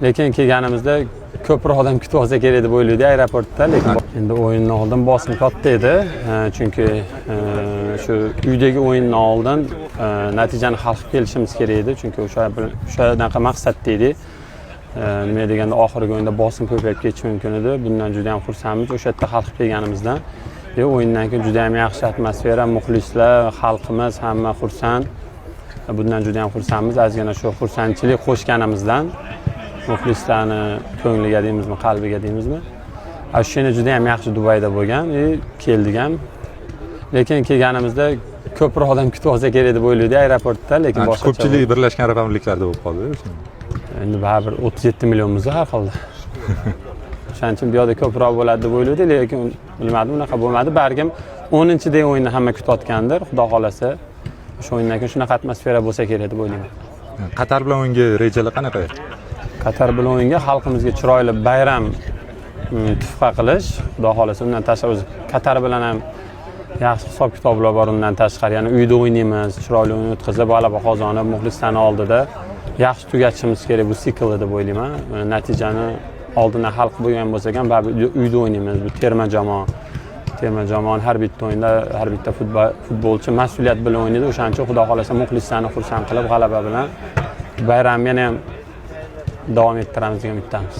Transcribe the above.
Lekin kelganimizda ko'proq odam kutib olsa kerak deb o'ylaydi aeroportda, lekin endi o'yindan oldin bosim katta edi. Chunki shu uydagi o'yindan oldin natijani hal qilib kelishimiz kerak edi, chunki o'shanaqa maqsadda edik. Nima deganda oxirgi o'yinda bosim ko'payib ketishi mumkin edi. Bundan juda ham xursandmiz o'sha yerda hal qilib kelganimizdan. O'yindan keyin juda ham yaxshi atmosfera, muxlislar, xalqimiz hamma xursand. Bundan juda ham xursandmiz. Ozgina shu xursandchilik qo'shganimizdan muxlislarni ko'ngliga deymizmi, qalbiga deymizmi. Shuni juda ham yaxshi Dubayda bo'lgan, keldik ham. Lekin kelganimizda ko'proq odam kutib olsa kerak deb o'ylaydi aeroportda, lekin boshqa ko'pchilik Birlashgan Arab Amirliklarida bo'lib qoldi. Endi baribir 37 millionmiz har holda. Shuning uchun bu yerda ko'proq bo'ladi deb o'ylaydi, lekin bilmadim, unaqa bo'lmadi. Balkim 10-dek o'yinni hamma kutayotgandir, xudo xolasa. O'sha o'yindan keyin shunaqa atmosfera bo'lsa kerak deb o'ylayman. Qatar bilan o'yinga rejalar qanaqa? Qatar bilan o'yinga xalqimizga chiroyli bayram tuhfa qilish, xudo xolasa. Undan tashqari o'zi Qatar bilan ham yaxshi hisob-kitoblar bor. Undan tashqari yana uyda o'ynaymiz, chiroyli o'yin o'tkazib, g'alaba qozonib, muxlislarning oldida yaxshi tugatishimiz kerak bu siklni deb o'ylayman. Natijani oldindan hal qilib bo'lgan bo'lsak ham, baribir uyda o'ynaymiz. Bu terma jamoa har bitta o'yinda har bitta futbolchi mas'uliyat bilan o'ynaydi. O'shaning uchun xudo xolasa muxlislarni xursand qilib, g'alaba bilan bayramni yana ham davom ettiramiz degan umiddamiz.